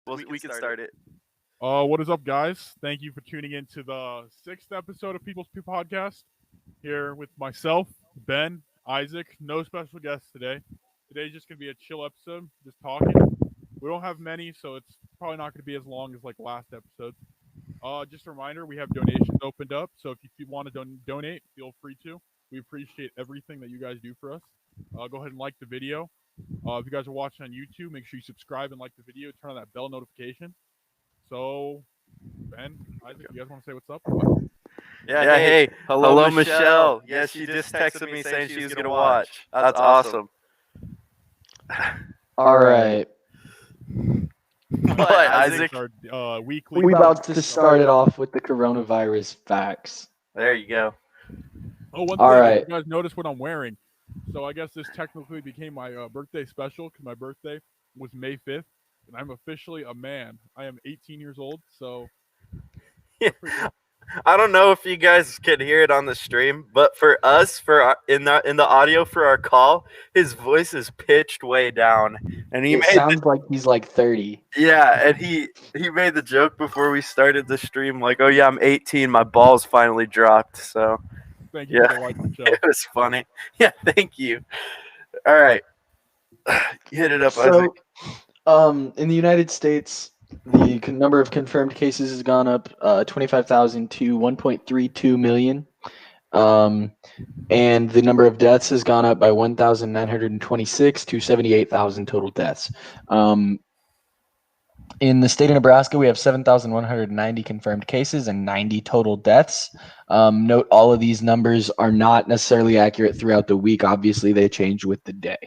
We can start it. What is up, guys? Thank you for tuning in to the 6th episode of People's People Podcast. Here with myself, Ben, Isaac. No special guests today. Today's just gonna be a chill episode, just talking. We don't have many, so it's probably not gonna be as long as like last episode. Just a reminder, we have donations opened up, so if you want to donate, feel free to. We appreciate everything that you guys do for us. Go ahead and like the video. If you guys are watching on YouTube, make sure you subscribe and like the video. Turn on that bell notification. So, Ben, Isaac, you guys want to say what's up? Yeah, hey. Hello, Michelle. Yes, she just texted me saying she was going to watch. That's awesome. All right. What, Isaac? Our weekly. We about to start it off with the coronavirus facts. There you go. Oh, one All thing, right. you guys notice what I'm wearing. So I guess this technically became my birthday special because my birthday was May 5th, and I'm officially a man. I am 18 years old, so... I don't know if you guys can hear it on the stream, but for us, in the audio for our call, his voice is pitched way down, and It sounds like he's like 30. Yeah, and he made the joke before we started the stream, like, "Oh yeah, I'm 18, my balls finally dropped." So thank you for the like, Michelle. it was funny. Yeah, thank you. All right, hit it up, Isaac. In the United States, the number of confirmed cases has gone up 25,000 to 1.32 million. And the number of deaths has gone up by 1,926 to 78,000 total deaths. In the state of Nebraska, we have 7,190 confirmed cases and 90 total deaths. Note all of these numbers are not necessarily accurate throughout the week. Obviously, they change with the day.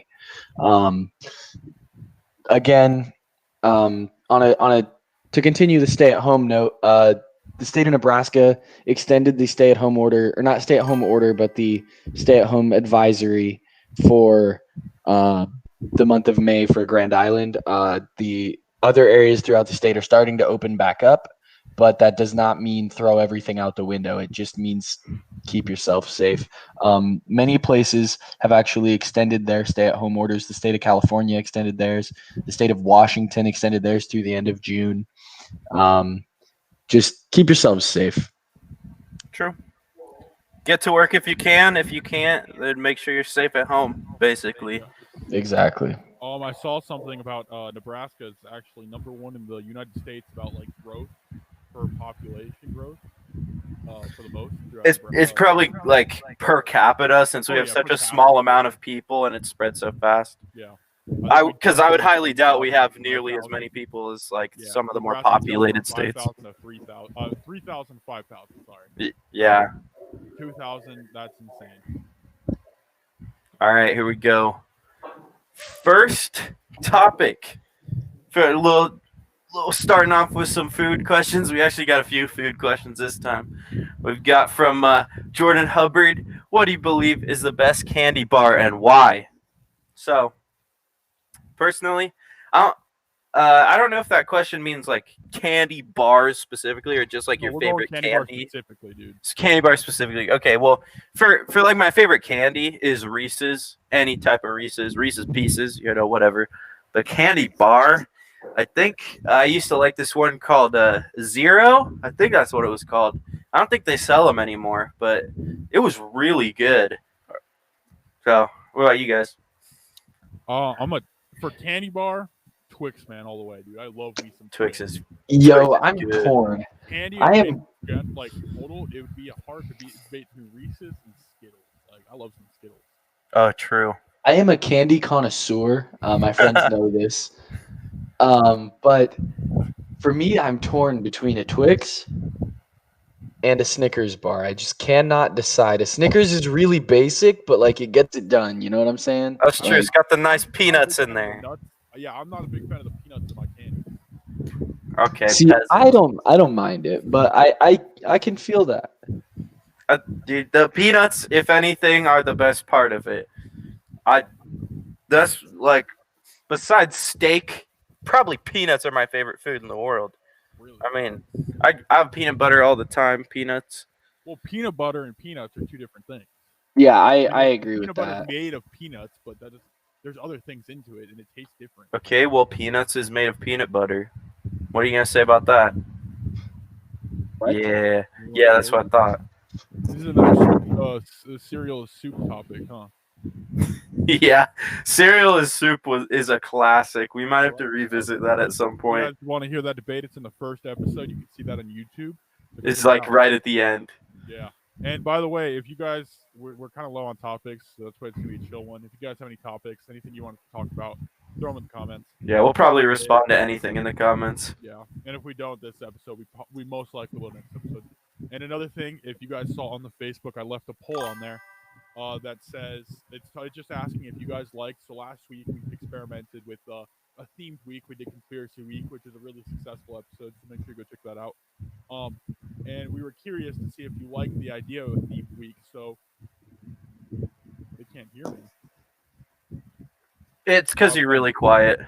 To continue the stay-at-home note, the state of Nebraska extended the stay-at-home order, or not stay-at-home order, but the stay-at-home advisory for the month of May for Grand Island. The other areas throughout the state are starting to open back up, but that does not mean throw everything out the window. It just means keep yourself safe. Many places have actually extended their stay-at-home orders. The state of California extended theirs. The state of Washington extended theirs through the end of June. Just keep yourselves safe. True. Get to work if you can. If you can't, then make sure you're safe at home, basically. Exactly. I saw something about Nebraska is actually number one in the United States about like growth for population growth. For the most, it's probably like per capita since we have such a small amount of people and it's spread so fast. Yeah. Because I would highly doubt we have nearly as many people as like some of the more populated states. 3,000, 5,000, sorry. Yeah. 2,000, that's insane. All right, here we go. First topic for a little starting off with some food questions. We actually got a few food questions this time. We've got from Jordan Hubbard. What do you believe is the best candy bar and why? So, personally, I don't know if that question means like candy bars specifically or just like your favorite candy. Bar specifically, dude. It's candy bar specifically. Okay, well, for like my favorite candy is Reese's, any type of Reese's Pieces, whatever. The candy bar, I think I used to like this one called Zero. I think that's what it was called. I don't think they sell them anymore, but it was really good. So, what about you guys? For candy bar, Twix, man, all the way, dude. I love me some Twixes. I'm torn. Candy like total, it would be hard to beat between Reese's and Skittles. Like, I love some Skittles. Oh, true. I am a candy connoisseur. My friends know this. But for me, I'm torn between a Twix and a Snickers bar. I just cannot decide. A Snickers is really basic, but like it gets it done. You know what I'm saying? That's true. It's got the nice peanuts in there. Yeah, I'm not a big fan of the peanuts in my candy. Okay. See, I don't mind it, but I can feel that. Dude, the peanuts, if anything, are the best part of it. That's like, besides steak, probably peanuts are my favorite food in the world. Really? I mean, I have peanut butter all the time. Peanuts. Well, peanut butter and peanuts are two different things. Yeah, I agree with that. Peanut butter is made of peanuts, but there's other things into it, and it tastes different. Okay, well, peanuts is made of peanut butter. What are you gonna say about that? What? Yeah, that's what I thought. This is another cereal soup topic, huh? Yeah, cereal is soup is a classic. We might have to revisit that at some If you point. guys want to hear that debate? It's in the first episode. You can see that on YouTube. So It's check it like out. right at the end. Yeah. And by the way, if you guys, we're kind of low on topics, so that's why it's going to be a chill one. If you guys have any topics, anything you want to talk about, throw them in the comments. Yeah, we'll probably respond to anything in the comments. Yeah. And if we don't this episode, we most likely will next episode. And another thing, if you guys saw on the Facebook, I left a poll on there that says, it's just asking if you guys liked. So last week we experimented with a themed week. We did Conspiracy Week, which is a really successful episode, so make sure you go check that out. And we were curious to see if you liked the idea of a themed week. So they can't hear me. It's because you're really quiet.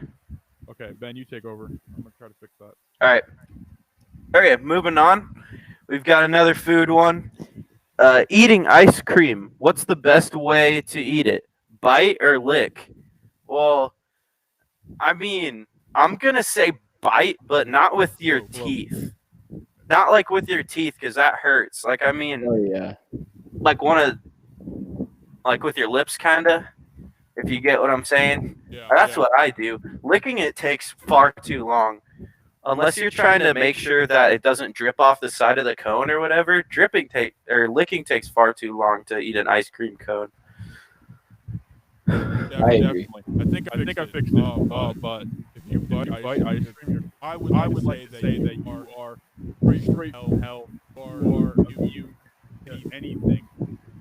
Okay, Ben, you take over. I'm gonna try to fix that. All right. Okay, moving on. We've got another food one. Eating ice cream. What's the best way to eat it? Bite or lick? Well, I mean, I'm gonna say bite, but not with your teeth. Not like with your teeth, because that hurts. Like, I mean, Oh yeah. like like with your lips, kinda. If you get what I'm saying. Yeah, That's what I do. Licking it takes far too long. Unless you're trying to make sure that it doesn't drip off the side of the cone or whatever, licking takes far too long to eat an ice cream cone. Yeah, I agree. Definitely. I think I fixed it. But if you bite ice cream, I would like to say that you are straight hell or you eat anything,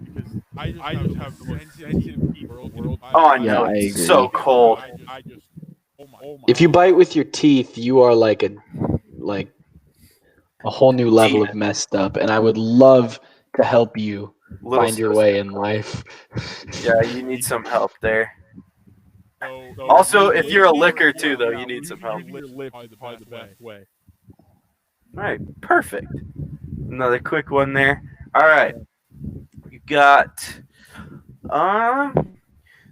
because I just have the most sensitive teeth in the world. Oh, I know. Yeah, I It's agree. so cold. I just oh my. If you bite with your teeth, you are like a whole new level of messed up, and I would love to help you Little find your way in life. Yeah, you need some help there. So Also, if you're a licker too, though, you need some help. Your lips by the best way. All right, perfect. Another quick one there. All right, you got.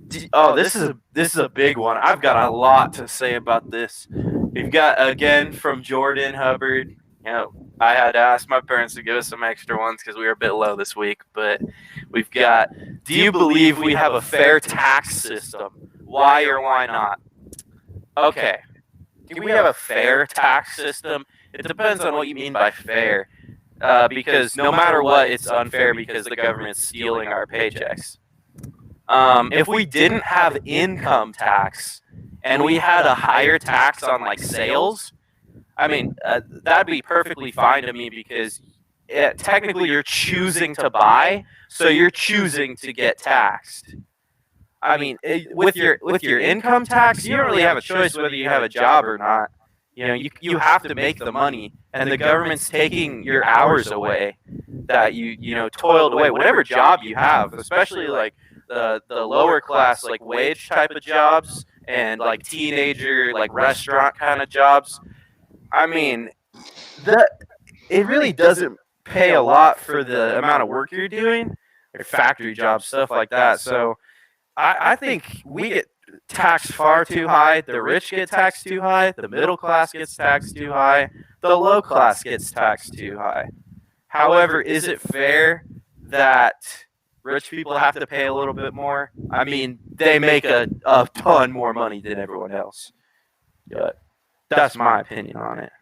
This is a big one. I've got a lot to say about this. We've got again from Jordan Hubbard. You know, I had to ask my parents to give us some extra ones because we were a bit low this week. But we've got. Do you believe we have a fair tax system? Why or why not? Okay. Do we have a fair tax system? It depends on what you mean by fair. Because no matter what, it's unfair because the government's stealing our paychecks. If we didn't have income tax and we had a higher tax on like sales, I mean, that'd be perfectly fine to me because technically you're choosing to buy, so you're choosing to get taxed. I mean, with your income tax, you don't really have a choice whether you have a job or not. You know, you have to make the money, and the government's taking your hours away that you toiled away. Whatever job you have, especially like the lower class, like wage type of jobs and like teenager, like restaurant kind of jobs. I mean, it really doesn't pay a lot for the amount of work you're doing, or factory jobs, stuff like that. So I think we get taxed far too high. The rich get taxed too high. The middle class gets taxed too high. The low class gets taxed too high. However, is it fair that rich people have to pay a little bit more? I mean, they make a ton more money than everyone else. But that's my opinion on it.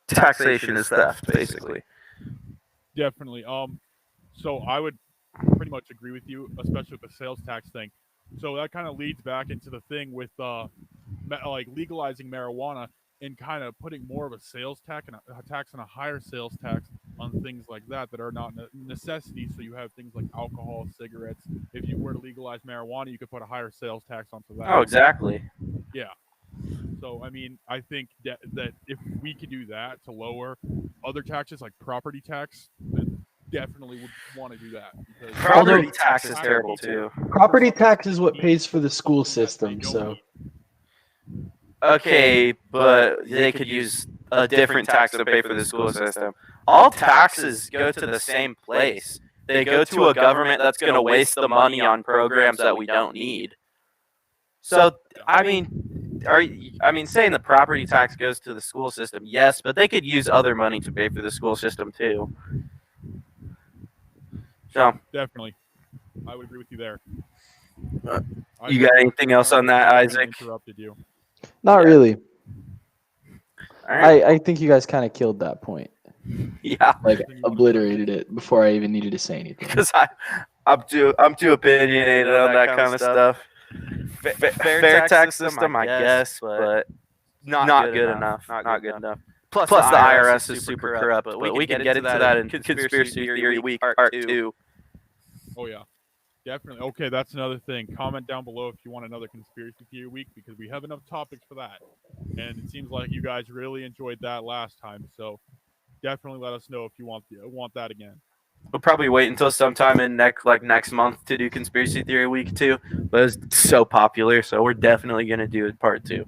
Taxation is theft, basically. Definitely. So I would pretty much agree with you, especially with the sales tax thing. So that kind of leads back into the thing with like legalizing marijuana and kind of putting more of a sales tax and a higher sales tax on things like that are not necessities. So you have things like alcohol, cigarettes. If you were to legalize marijuana, you could put a higher sales tax onto that. Oh, exactly. Yeah. So I mean, I think that if we could do that to lower other taxes like property tax, then definitely would want to do that. Property tax is terrible too. Property tax is what pays for the school system, so. Okay, but they could use a different tax to pay for the school system. All taxes go to the same place. They go to a government that's going to waste the money on programs that we don't need. So, I mean, saying the property tax goes to the school system, yes, but they could use other money to pay for the school system too. So, Definitely, I would agree with you there. you got anything else on that, Isaac? Interrupted you. Not really. All right. I think you guys kind of killed that point. Yeah, Like obliterated it before I even needed to say anything. because I'm too opinionated on that kind of stuff. Fair tax system, I guess, but not good enough. Not good enough. Plus, the IRS is super corrupt, but we can get into that in Conspiracy Theory Week Part 2. Oh yeah, definitely. Okay, that's another thing. Comment down below if you want another Conspiracy Theory Week, because we have enough topics for that. And it seems like you guys really enjoyed that last time, so definitely let us know if you want that again. We'll probably wait until sometime in next month to do Conspiracy Theory Week 2, but it's so popular, so we're definitely gonna do it Part 2.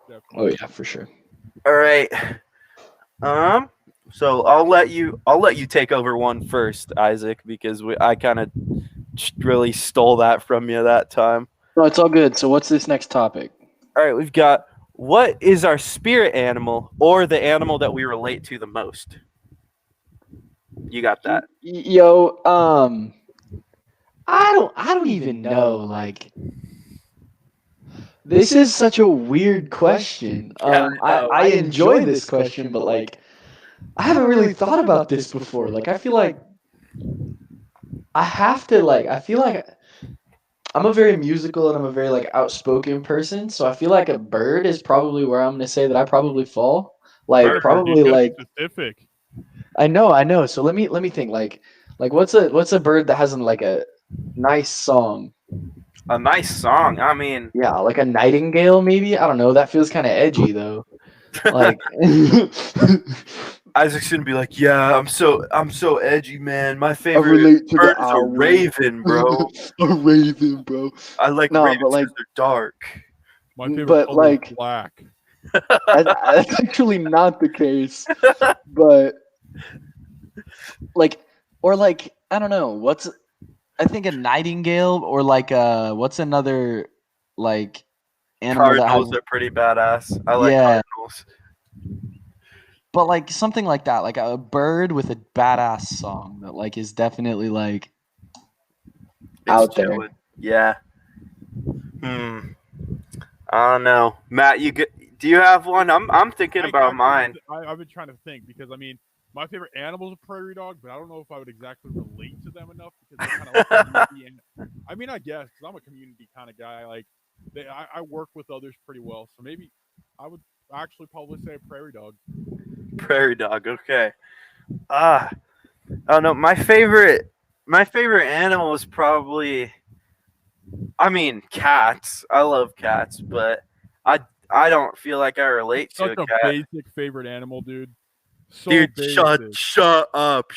Definitely. Oh yeah, for sure. All right. So I'll let you take over one first, Isaac, because I kind of really stole that from you that time. No, it's all good. So what's this next topic? All right, we've got what is our spirit animal or the animal that we relate to the most? You got that? Yo, I don't even know. Like, this is such a weird question. I enjoy this question, but like, I haven't really thought about this before. Like, I feel like I have to like. I feel like I'm a very musical and I'm a very like outspoken person, so I feel like a bird is probably where I'm gonna say that I probably fall. Like, Bird, probably dude, that's like. specific. I know. So let me think. Like what's a bird that has like a nice song? A nice song. I mean, Yeah, like a nightingale, maybe. I don't know. That feels kind of edgy though. Like, Isaac's gonna be like, yeah, I'm so edgy, man. My I favorite relate to bird the is a owl. raven, bro. A raven, bro. I like No, ravens but like, because they're dark. My favorite but color like, is black. that's actually not the case. But like, or like, I don't know. I think a nightingale or like what's another like animal that has Cardinals are pretty badass. I like Yeah. cardinals. But like something like that, like a bird with a badass song that like is definitely like out there. Chilling. Yeah. I don't know, Matt. Do you have one? I'm thinking about mine. I've been trying to think because I mean, my favorite animal is a prairie dog, but I don't know if I would exactly relate to them enough because they're kind of like community. And I mean, I guess because I'm a community kind of guy. Like, I work with others pretty well, so maybe I would actually probably say a prairie dog. Prairie dog. Okay. I don't know. My favorite animal is probably. I mean, cats. I love cats, but I don't feel like I relate to Such a a cat. basic favorite animal, dude. So Dude, basic. shut up,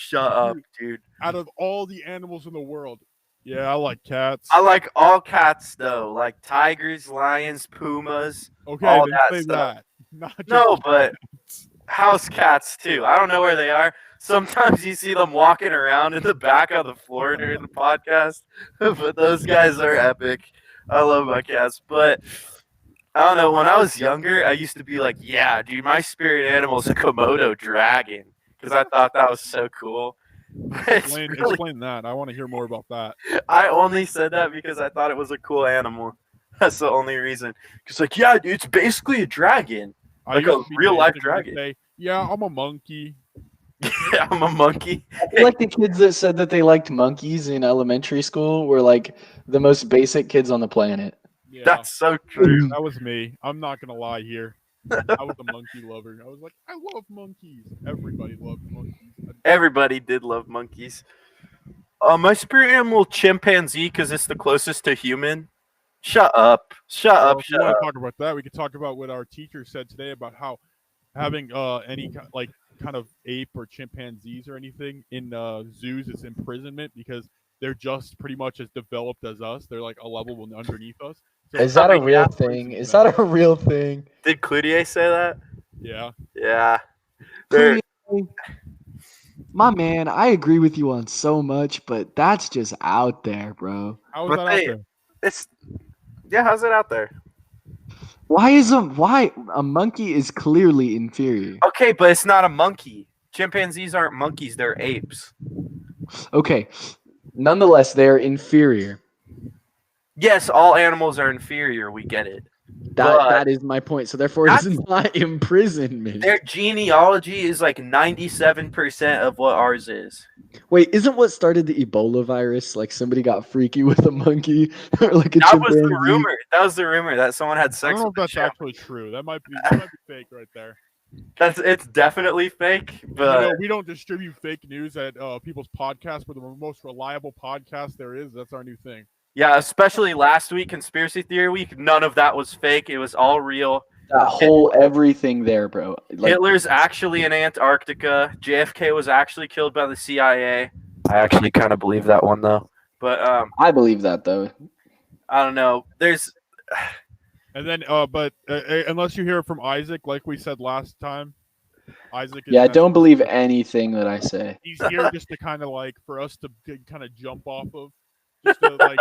dude. Out of all the animals in the world, yeah, I like cats. I like all cats though, like tigers, lions, pumas. Okay, all then that say stuff. that. Not just No, but cats. house cats too. I don't know where they are. Sometimes you see them walking around in the back of the floor during the podcast, but those guys are epic. I love my cats, but I don't know. When I was younger, I used to be like, "Yeah, dude, my spirit animal is a Komodo dragon," because I thought that was so cool. Explain that. I want to hear more about that. I only said that because I thought it was a cool animal. That's the only reason. Because like, yeah, dude, it's basically a dragon, like a real life dragon. Say, yeah, I'm a monkey. Yeah, I'm a monkey. I feel like the kids that said that they liked monkeys in elementary school were like the most basic kids on the planet. Yeah, That's so true. that was me. I'm not gonna lie here. I was a monkey lover. I was like, I love monkeys. Everybody loved monkeys. Everybody did love monkeys. My spirit animal, chimpanzee, because it's the closest to human. Shut up. Shut up. If you want to talk about that, we could talk about what our teacher said today about how having any kind of ape or chimpanzees or anything in zoos is imprisonment because they're just pretty much as developed as us. They're like a level underneath us. So Is that a real thing? Is that a real thing? Did Cloutier say that? Yeah. Yeah. My man, I agree with you on so much, but that's just out there, bro. How is that out there? How's it out there? Why a monkey is clearly inferior? Okay, but it's not a monkey. Chimpanzees aren't monkeys; they're apes. Okay, nonetheless, they're inferior. Yes, all animals are inferior. We get it. That is my point. So therefore, it is That's- not imprisonment. Their genealogy is like 97% of what ours is. Wait, isn't what started the Ebola virus like somebody got freaky with a monkey or like a That was chimpanzee? the rumor. That was the rumor that someone had I sex don't know with if that's a chimp. actually true. That might be fake right there. It's definitely fake, but We don't distribute fake news at people's podcasts. We're the most reliable podcast there is. That's our new thing. yeah, especially last week, Conspiracy Theory Week, none of that was fake. It was all real. That whole everything there, bro. Like, Hitler's actually in Antarctica. JFK was actually killed by the CIA. I actually kind of believe that one though. But I believe that though. I don't know. There's And then, but unless you hear it from Isaac, like we said last time, Isaac. Yeah, don't believe anything that I say. He's here just to kind of like for us to kind of jump off of, just to like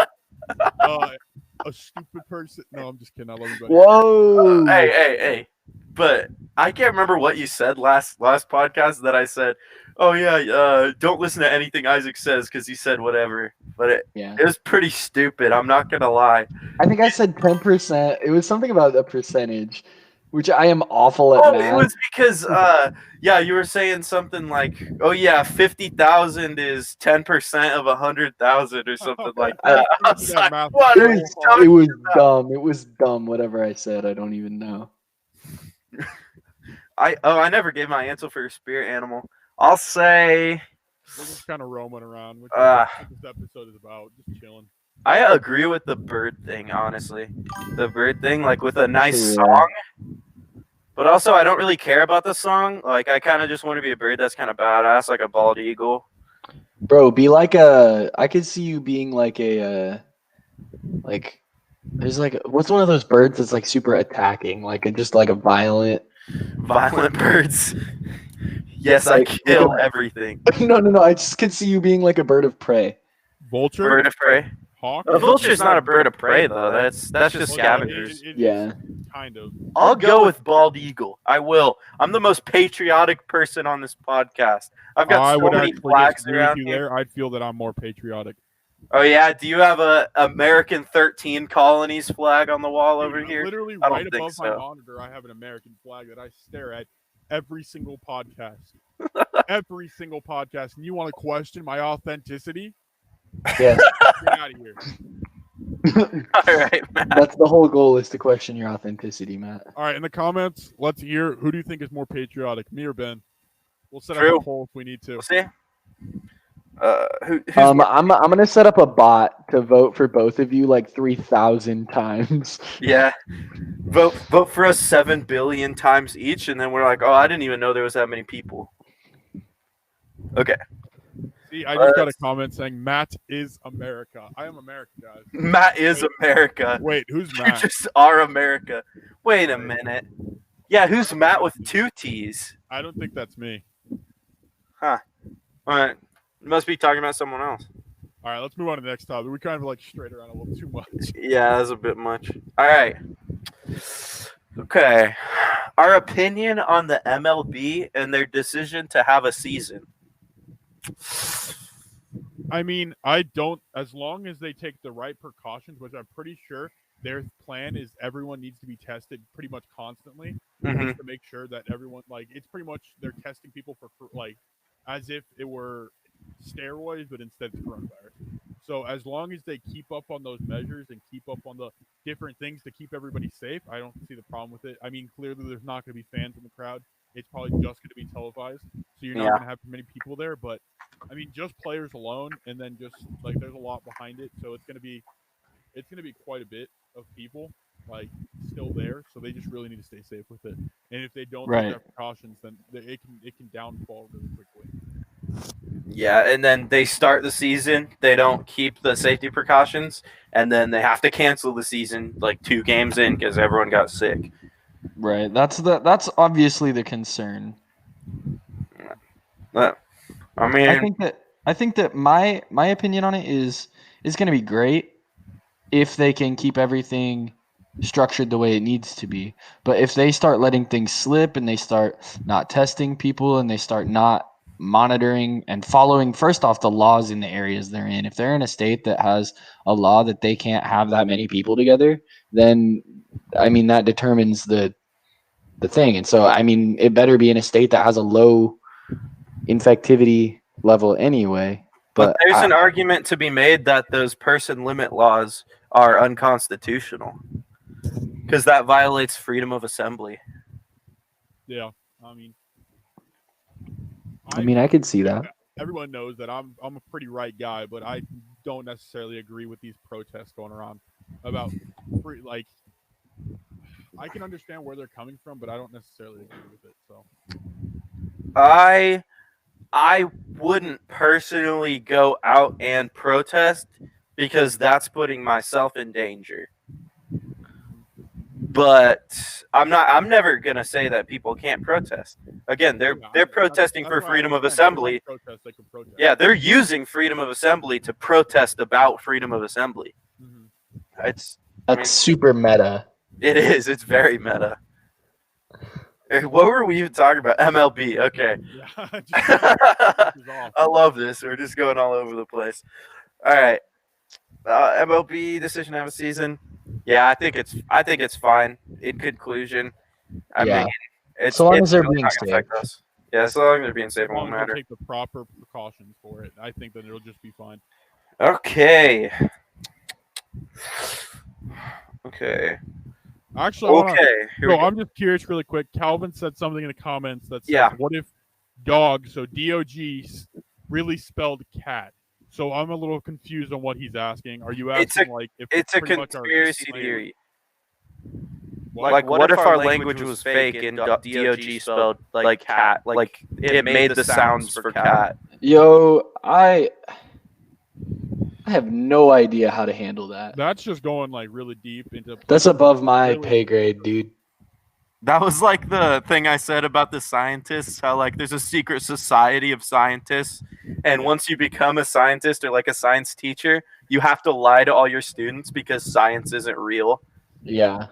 a stupid person. No, I'm just kidding. I love you, buddy. Whoa! hey. But I can't remember what you said last podcast that I said, oh yeah, don't listen to anything Isaac says because he said whatever. But it was pretty stupid. I'm not gonna lie. I think I said 10%. It was something about a percentage, which I am awful at math. It was because you were saying something like, oh yeah, 50,000 is 10% of 100,000 or something like that. I was like, what are you talking It was about? dumb. It was dumb. Whatever I said, I don't even know. I never gave my answer for your spirit animal. I'll say We're just kind of roaming around, which Uh, is what this episode is about. Just chilling. I agree with the bird thing, honestly. The bird thing, like with a nice Yeah. song. But also, I don't really care about the song. Like, I kind of just want to be a bird that's kind of badass, like a bald eagle. Bro, be like a. I could see you being like a. Like, there's like what's one of those birds that's like super attacking, just like a violent. Violent birds. Yes, I kill everything. No. I just could see you being like a bird of prey. Vulture, Bird of prey. hawk. A vulture's not a bird of prey, though. That's just Well, scavengers. it is Yeah. kind of. I'll go with bald eagle. I will. I'm the most patriotic person on this podcast. I've got I so would many actually flags disagree with around you here. there. I'd feel that I'm more patriotic. Oh yeah, do you have a American 13 colonies flag on the wall over Dude, here? Literally I don't right think above my so. monitor, I have an American flag that I stare at every single podcast. Every single podcast. And you want to question my authenticity? Yeah. Get out of here. All right, man. That's the whole goal, is to question your authenticity, Matt. All right, in the comments, let's hear who do you think is more patriotic, me or Ben? We'll set True. up a poll if we need to. We'll see. Who's I'm gonna set up a bot to vote for both of you like 3,000 times. yeah. Vote for us 7 billion times each, and then we're like, oh, I didn't even know there was that many people. Okay. See, I just got a comment saying Matt is America. I am America, guys. Matt is America. Wait, who's You Matt? just are America. Wait a minute. Yeah, who's Matt with 2 T's? I don't think that's me. All right. You must be talking about someone else. All right, let's move on to the next topic. We kind of like straight around a little too much. Yeah, that's a bit much. All right. Okay. Our opinion on the MLB and their decision to have a season. I mean, I don't, as long as they take the right precautions, which I'm pretty sure their plan is everyone needs to be tested pretty much constantly Mhm. to make sure that everyone, like, it's pretty much they're testing people for like, as if it were steroids, but instead it's coronavirus. So as long as they keep up on those measures and keep up on the different things to keep everybody safe, I don't see the problem with it. I mean, clearly there's not going to be fans in the crowd. It's probably just going to be televised, so you're not Yeah. going to have many people there. But I mean, just players alone, and then just like there's a lot behind it, so it's going to be quite a bit of people like still there. So they just really need to stay safe with it. And if they don't take their precautions, then it can downfall really quickly. Yeah, and then they start the season, they don't keep the safety precautions, and then they have to cancel the season like 2 games in because everyone got sick. Right. That's obviously the concern. I mean, I think that my opinion on it is going to be great if they can keep everything structured the way it needs to be. But if they start letting things slip and they start not testing people and they start not monitoring and following first off the laws in the areas they're in, if they're in a state that has a law that they can't have that many people together, then I mean that determines the thing. And so I mean it better be in a state that has a low infectivity level anyway. But there's I- an argument to be made that those person limit laws are unconstitutional because that violates freedom of assembly. Yeah, I mean, I could see that. everyone knows that I'm a pretty right guy, but I don't necessarily agree with these protests going around about free. Like, I can understand where they're coming from, but I don't necessarily agree with it. So I wouldn't personally go out and protest because that's putting myself in danger. But I'm never gonna say that people can't protest. Again, they're protesting for freedom of assembly. Protest, they can protest. Yeah, they're using freedom of assembly to protest about freedom of assembly. Mm-hmm. That's super meta. It is. It's very meta. What were we even talking about? MLB. Okay. Yeah, I love this. We're just going all over the place. All right. MLB decision to have a season. Yeah, I think it's fine. In conclusion, I mean, it's so long as they're really being not gonna safe. affect us. Yeah, so long as they're being safe, it as long won't as matter. they take the proper precautions for it, I think that it'll just be fine. Okay. Actually, Here we go. I'm just curious, really quick. Calvin said something in the comments that says, Yeah. "What if dog, so DOG, really spelled cat?" So I'm a little confused on what he's asking. Are you asking if It's a pretty much our conspiracy language- theory. What? Like, what if our language was fake and DOG spelled like cat? Like, it made the sounds for cat. Yo, I have no idea how to handle that. That's just going like really deep into. That's above my Really? pay grade, dude. That was like the thing I said about the scientists, how like there's a secret society of scientists. And once you become a scientist or like a science teacher, you have to lie to all your students because science isn't real. Yeah.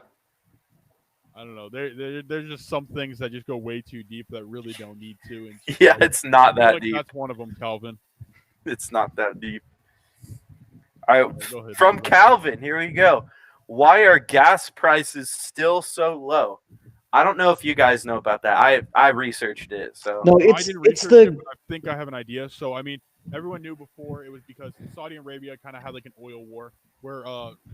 I don't know. There's just some things that just go way too deep that really don't need to. And Yeah, it's not I feel that like deep. That's one of them, Calvin. It's not that deep. All right, Go ahead. from Calvin, here we go. Why are gas prices still so low? I don't know if you guys know about that. I researched it. So No, I didn't research it, but I think I have an idea. So I mean, everyone knew before it was because Saudi Arabia kind of had like an oil war where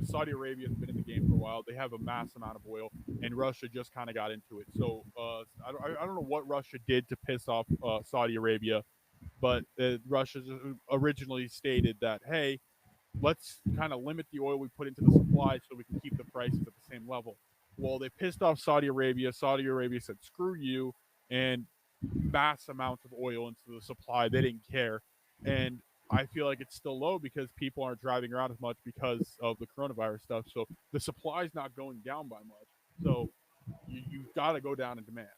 Saudi Arabia has been in the game for a while. They have a mass amount of oil, and Russia just kind of got into it. So I don't know what Russia did to piss off Saudi Arabia, but Russia originally stated that, hey, let's kind of limit the oil we put into the supply so we can keep the prices at the same level. Well, they pissed off Saudi Arabia. Saudi Arabia said, screw you, and mass amounts of oil into the supply. They didn't care. And I feel like it's still low because people aren't driving around as much because of the coronavirus stuff. So the supply is not going down by much. So you've got to go down in demand.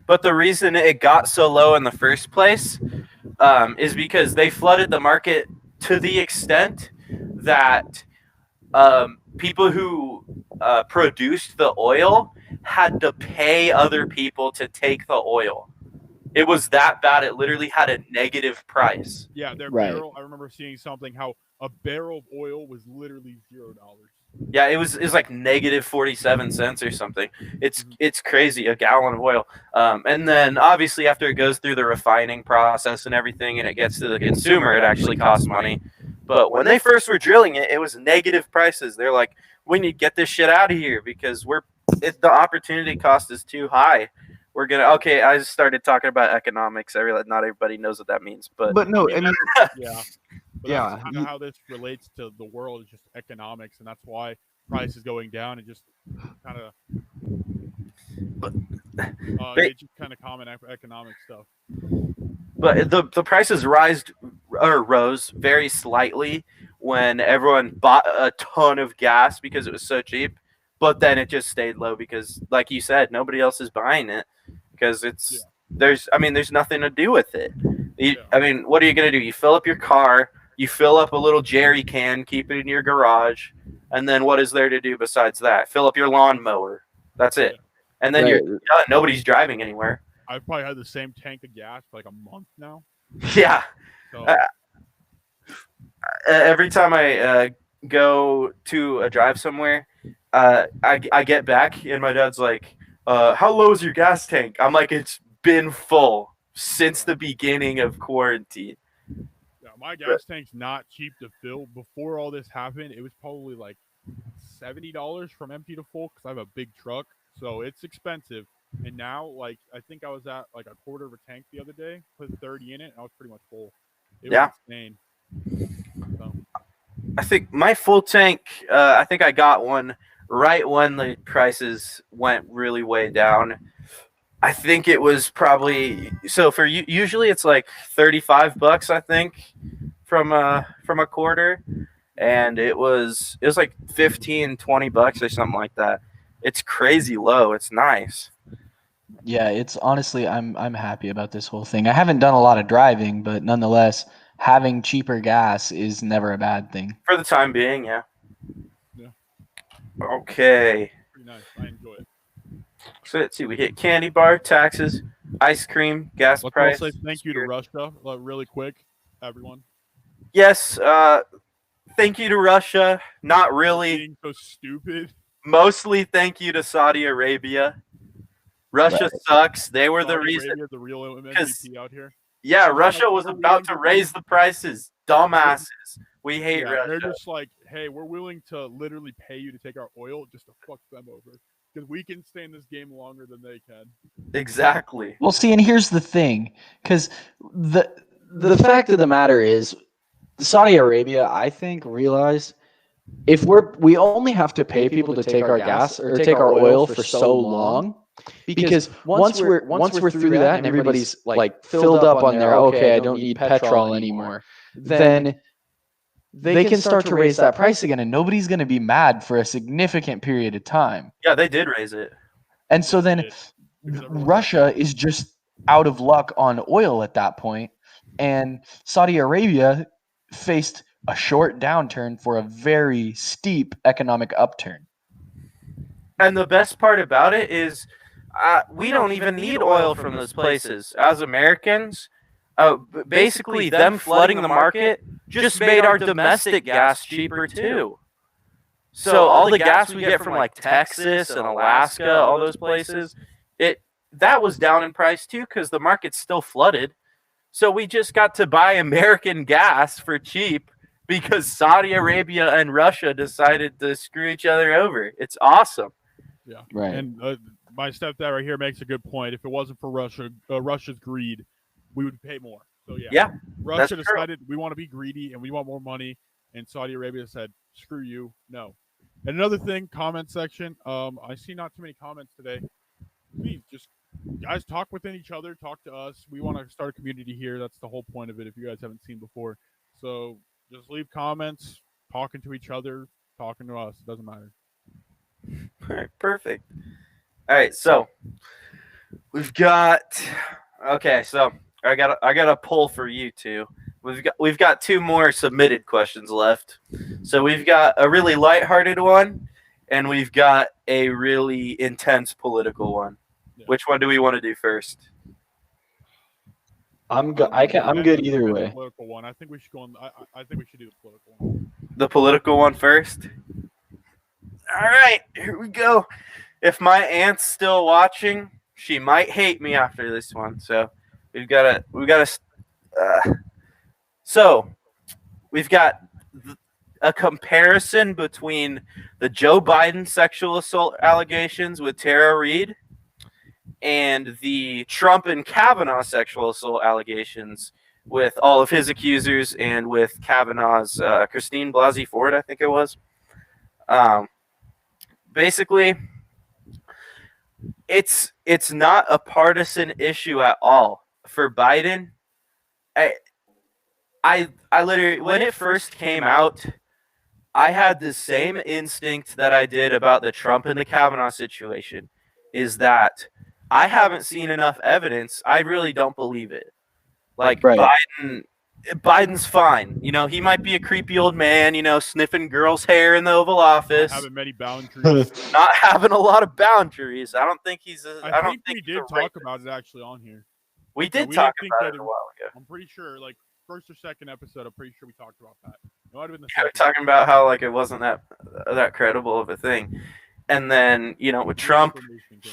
But the reason it got so low in the first place is because they flooded the market to the extent that people who produced the oil had to pay other people to take the oil. It was that bad. It literally had a negative price. Yeah, their Right. barrel. I remember seeing something how a barrel of oil was literally $0. Yeah, it was like negative 47 cents or something. It's crazy, a gallon of oil. And then obviously after it goes through the refining process and everything and it gets to the consumer, it actually costs money. But when they first were drilling it, it was negative prices. They're like, we need to get this shit out of here because the opportunity cost is too high. We're gonna I just started talking about economics. I realize not everybody knows what that means, but no, I mean, Yeah. But Yeah, that's kind of how this relates to the world, is just economics, and that's why price is going down and just kind of it's just kind of common economic stuff. But the prices rose very slightly when everyone bought a ton of gas because it was so cheap. But then it just stayed low because, like you said, nobody else is buying it because there's nothing to do with it. I mean, what are you gonna do? You fill up your car, you fill up a little jerry can, keep it in your garage, And then what is there to do besides that? Fill up your lawnmower. That's it. And then Right. you're done. Nobody's driving anywhere. I've probably had the same tank of gas for like a month now. Yeah. So Every time I go to a drive somewhere, I get back and my dad's like, how low is your gas tank? I'm like, it's been full since the beginning of quarantine. yeah, my gas tank's not cheap to fill. Before all this happened, it was probably like $70 from empty to full because I have a big truck, so it's expensive. And now, like, I think I was at like a quarter of a tank the other day, put 30 in it, and I was pretty much full. It was insane. So. I think my full tank, I think I got one right when the prices went really way down. I think it was probably, so for you, usually it's like $35, I think, from a quarter, and it was like $15-20 or something like that. It's crazy low. It's nice. Yeah, it's honestly, I'm happy about this whole thing. I haven't done a lot of driving, but nonetheless, having cheaper gas is never a bad thing. For the time being, yeah. Yeah. Okay. Pretty nice. I enjoy it. So let's see. We hit candy bar, taxes, ice cream, gas Let's price. all say thank you to Russia, really quick, everyone. Yes. Thank you to Russia. Not really. Being so stupid. Mostly thank you to Saudi Arabia. Russia sucks. They were the Saudi reason. Arabia, the real MVP out here. Yeah, Russia was about to raise the prices. Dumbasses. We hate Russia. They're just like, hey, we're willing to literally pay you to take our oil just to fuck them over. Because we can stay in this game longer than they can. Exactly. Well, see, and here's the thing, because the fact of the matter is, Saudi Arabia, I think, realized if we only have to pay people to take our gas or take our oil for so long, because once we're through that and everybody's like filled up on their okay, I don't need petrol anymore, then they can start to raise that price again, and nobody's going to be mad for a significant period of time. Yeah, they did raise it. And so then Russia is just out of luck on oil at that point, and Saudi Arabia faced a short downturn for a very steep economic upturn. And the best part about it is we don't even need oil from those places. As Americans, basically them flooding the market just made our domestic gas cheaper too. So all the gas we get from like Texas and Alaska, all those places, that was down in price too because the market's still flooded. So we just got to buy American gas for cheap because Saudi Arabia and Russia decided to screw each other over. It's awesome. Yeah. Right. And my stepdad right here makes a good point. If it wasn't for Russia's greed, we would pay more. So yeah, Russia decided we want to be greedy and we want more money, and Saudi Arabia said, "Screw you, no." And another thing, comment section. I see not too many comments today. Please just guys talk within each other, talk to us. We want to start a community here. That's the whole point of it. If you guys haven't seen before, so just leave comments, talking to each other, talking to us. It doesn't matter. All right, perfect. All right, so we've got. Okay, so I got a poll for you two. We've got two more submitted questions left. So we've got a really lighthearted one, and we've got a really intense political one. Yeah. Which one do we want to do first? I'm good. I'm good either way. The political one. I think we should go on. I think we should do the political one. The political one first. All right, here we go. If my aunt's still watching, she might hate me after this one. So we've got a comparison between the Joe Biden sexual assault allegations with Tara Reid and the Trump and Kavanaugh sexual assault allegations with all of his accusers and with Kavanaugh's Christine Blasey Ford, I think it was. Basically, it's not a partisan issue at all. For Biden, I literally, when it first came out, I had the same instinct that I did about the Trump and the Kavanaugh situation, is that I haven't seen enough evidence. I really don't believe it. Like, right. Biden, Biden's fine. You know, he might be a creepy old man, you know, sniffing girls' hair in the Oval Office, Having many boundaries. not having a lot of boundaries. I don't think he's a. I don't think think we he's a did talk rapist. about it actually on here. We Yeah, did we talk didn't think about that it a while ago. I'm pretty sure, like, first or second episode, I'm pretty sure we talked about that. It might have been the Yeah, we're second. talking about how like it wasn't that credible of a thing. And then, you know, with Trump,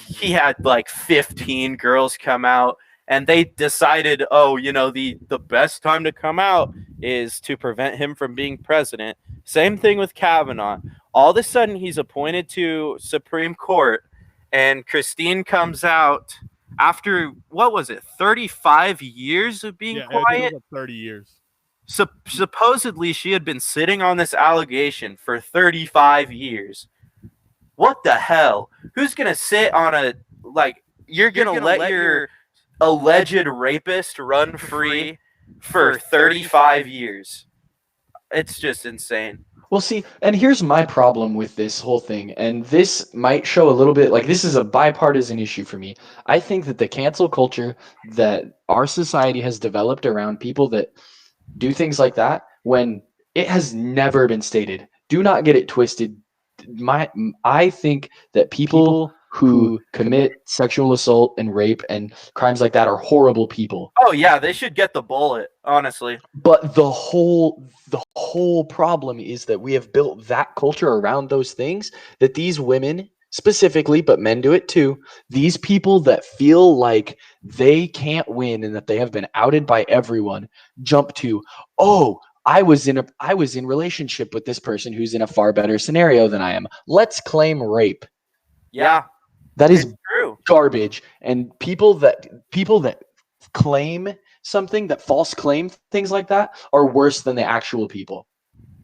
he had like 15 girls come out, and they decided, oh, you know, the best time to come out is to prevent him from being president. Same thing with Kavanaugh. All of a sudden, he's appointed to Supreme Court, and Christine comes out after, what was it, 35 years of being I think it quiet? was like 30 years. Supposedly, she had been sitting on this allegation for 35 years. What the hell? Who's gonna sit on a like? You're gonna let your alleged rapist run free for 35 years? It's just insane. Well, see, and here's my problem with this whole thing, and this might show a little bit like this is a bipartisan issue for me. I think that the cancel culture that our society has developed around people that do things like that, when it has never been stated, do not get it twisted. I think that people who commit sexual assault and rape and crimes like that are horrible people. Oh yeah, they should get the bullet. Honestly, But the whole problem is that we have built that culture around those things that these women specifically, but men do it too. These people that feel like they can't win and that they have been outed by everyone jump to, oh, I was in relationship with this person who's in a far better scenario than I am. Let's claim rape. yeah, That is it's true. garbage. And people that claim something, that false claim things like that, are worse than the actual people,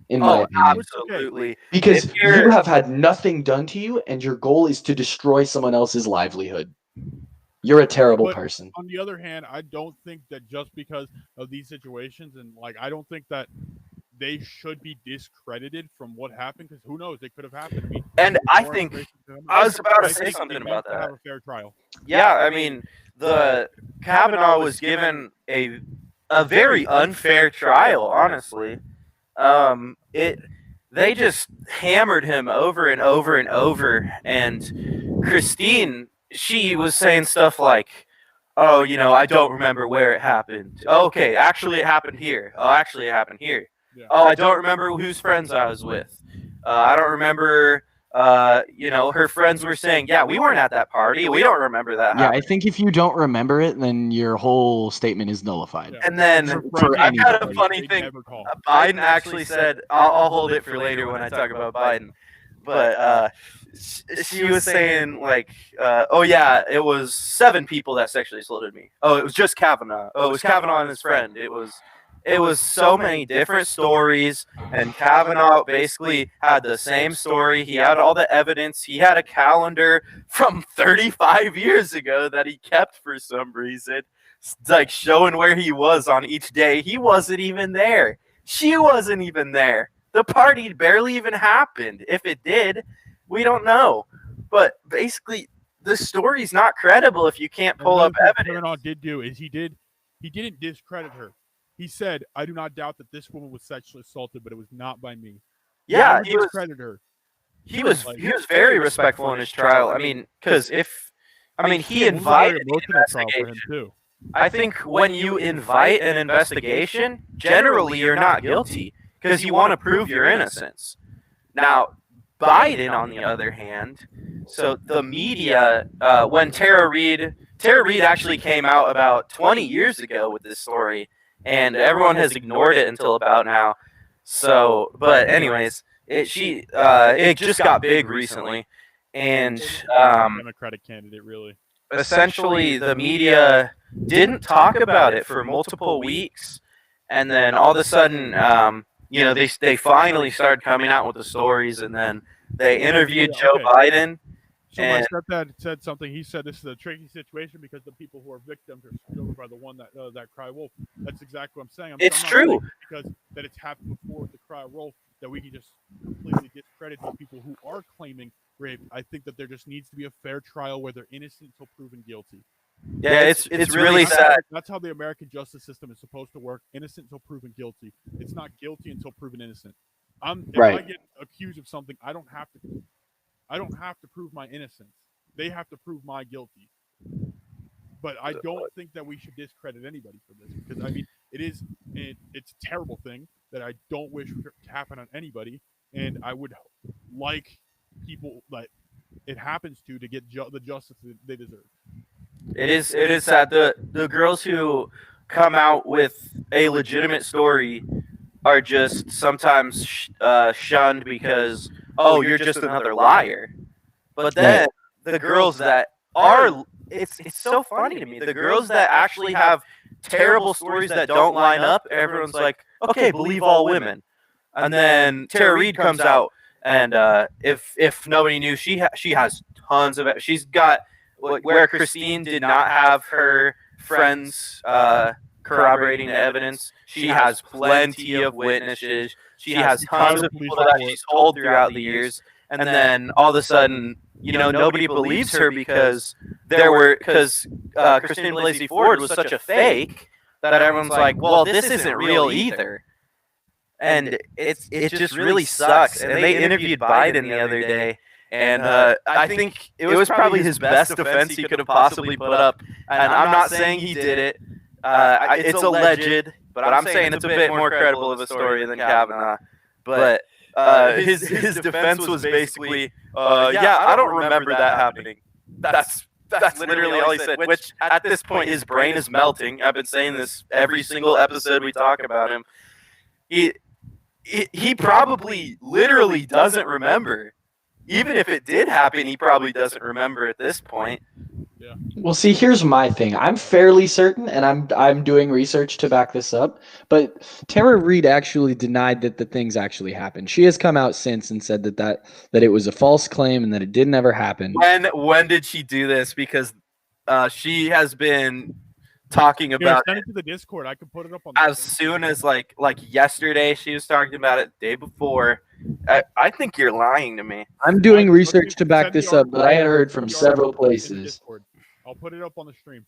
in my Oh, opinion. absolutely. Because If you're- you have had nothing done to you, and your goal is to destroy someone else's livelihood. You're a terrible But person. on the other hand, I don't think that just because of these situations, and like, I don't think that they should be discredited from what happened, because who knows, it could have happened. I mean, And there's I more think information to come I out. was about to I say think something they about need to that. have a fair trial. Yeah, I mean, the Kavanaugh was given a very unfair trial. Honestly, it they just hammered him over and over and over. And Christine, she was saying stuff like, "Oh, you know, I don't remember where it happened. Okay, actually, it happened here. Oh, actually, it happened here. Yeah. Oh, I don't remember whose friends I was with. I don't remember." You know, her friends were saying, "Yeah, we weren't at that party. We don't remember that." Yeah, I happening." think if you don't remember it, then your whole statement is nullified. Yeah. And then For I've got a anybody. funny They thing. never call. Biden actually said, I'll hold it for later when I talk about Biden. But she was saying, like, oh, yeah, it was 7 people that sexually assaulted me. Oh, it was just Kavanaugh. Oh, it was Kavanaugh and his friend. It was so many different stories, and Kavanaugh basically had the same story. He had all the evidence. He had a calendar from 35 years ago that he kept for some reason, like showing where he was on each day. He wasn't even there. She wasn't even there. The party barely even happened. If it did, we don't know. But basically, the story's not credible if you can't pull up evidence. Kavanaugh did do is he didn't discredit her. He said, "I do not doubt that this woman was sexually assaulted, but it was not by me." Yeah, he discredited her. He was very respectful in his trial. I mean, because he It was a invited very the emotional trial for him investigation. too. I think when you invite an investigation, generally you're not guilty because you want to prove your innocence. Now, Biden, on the other hand, so the media, when Tara Reid actually came out about 20 years ago with this story, and everyone has ignored it until about now. So, but anyways, it just got big recently, and Democratic candidate, really. essentially the media didn't talk about it for multiple weeks, and then all of a sudden, you know, they finally started coming out with the stories, and then they interviewed Joe Biden. So my stepdad said something. He said this is a tricky situation because the people who are victims are screwed over by the one that cry wolf. That's exactly what I'm saying. It's I'm not true. saying because that it's happened before with the cry wolf that we can just completely discredit these people who are claiming rape. I think that there just needs to be a fair trial where they're innocent until proven guilty. Yeah, it's really sad. That's how the American justice system is supposed to work. Innocent until proven guilty. It's not guilty until proven innocent. If I get accused of something, I don't have to prove my innocence. They have to prove my guilty. But I don't think that we should discredit anybody for this, because I mean, it's a terrible thing that I don't wish to happen on anybody, and I would like people that it happens to get the justice that they deserve. It is sad. The girls who come out with a legitimate story are just sometimes shunned because, oh, you're just another liar. But then the girls that are, it's so funny to me. The girls that actually have terrible stories that don't line up, everyone's like, okay, believe all women. And then Tara Reid comes out, and if nobody knew, she has tons of it. She's got where Christine did not have her friends corroborating the evidence. She has plenty of witnesses. She has tons of people that she's told throughout the years. And then all of a sudden, nobody believes her because Christine Blasey Ford was such a fake that everyone's like, well, this isn't real either. And it just really sucks. And they interviewed Biden the other day, and I think it was probably his best defense he could have possibly put up. And I'm not saying he did it. It's alleged, but I'm saying it's a bit more credible of a story than Kavanaugh. But his defense was basically, yeah, I don't remember that happening. That's literally all he said, which at this point his brain is melting. I've been saying this every single episode we talk about him. He probably literally doesn't remember. Even if it did happen, he probably doesn't remember at this point. Yeah. Well, see, here's my thing. I'm fairly certain, and I'm doing research to back this up, but Tara Reid actually denied that the things actually happened. She has come out since and said that it was a false claim and that it didn't ever happen. When did she do this? Because she has been talking about send it to the Discord. I can put it up on as soon as like yesterday. She was talking about it the day before. I think you're lying to me. I'm doing research to back this up, but I had heard from several places. I'll put it up on the stream.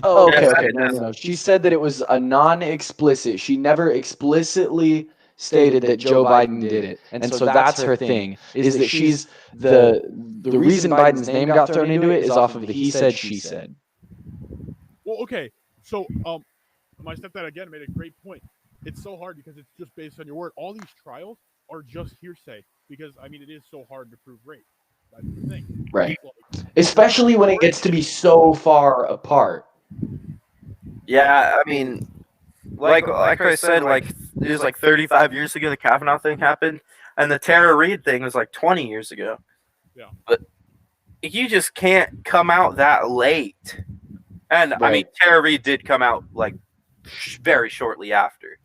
Oh, okay. No. She said that it was a non-explicit. She never explicitly stated that Joe Biden did it, and so that's her thing. Is that she's the reason Biden's name got thrown into it is off of the he said, she said. Well, okay. So, my stepdad again made a great point. It's so hard because it's just based on your word. All these trials are just hearsay because I mean it is so hard to prove rape. That's the thing. Right. Especially when it gets to be so far apart. Yeah, I mean, like I said, like it was like 35 years ago the Kavanaugh thing happened, and the Tara Reid thing was like 20 years ago. Yeah. But you just can't come out that late. And Right. I mean, Tara Reid did come out like very shortly after.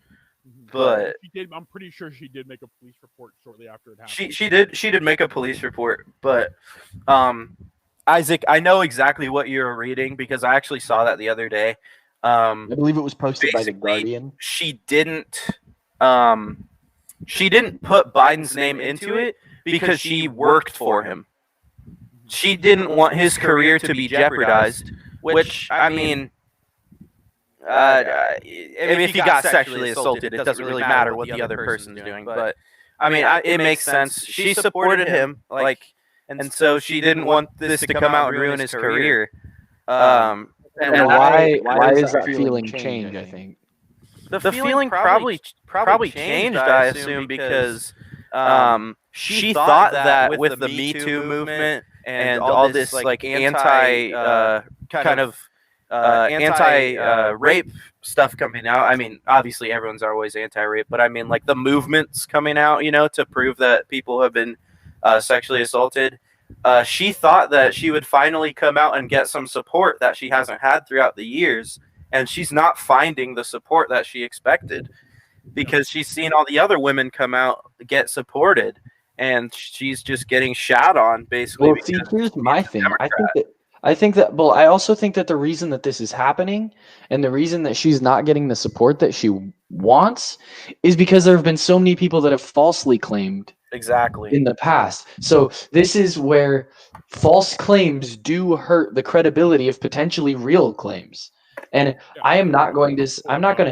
But she did. I'm pretty sure she did make a police report shortly after it happened. she did make a police report, but Isaac, I know exactly what you're reading because I actually saw that the other day. I believe it was posted by The Basically, Guardian. She didn't put Biden's name into it because she worked for him. She didn't want his career to be jeopardized, which I mean, if he got sexually assaulted, it doesn't really matter what the other person's doing. But I mean, it makes sense. She supported him, and so she didn't want this to come out and ruin his career. And why does that feeling change, I think? The feeling probably changed, I assume, because she thought that with the Me Too movement and all this like anti-rape stuff coming out. I mean, obviously everyone's always anti-rape, but I mean like the movements coming out, to prove that people have been sexually assaulted. She thought that she would finally come out and get some support that she hasn't had throughout the years, and she's not finding the support that she expected because she's seen all the other women come out get supported, and she's just getting shat on basically. Well, see, here's my thing. I think that. Well, I also think that the reason that this is happening and the reason that she's not getting the support that she wants is because there have been so many people that have falsely claimed Exactly. in the past. So this is where false claims do hurt the credibility of potentially real claims. And Yeah. I'm not going to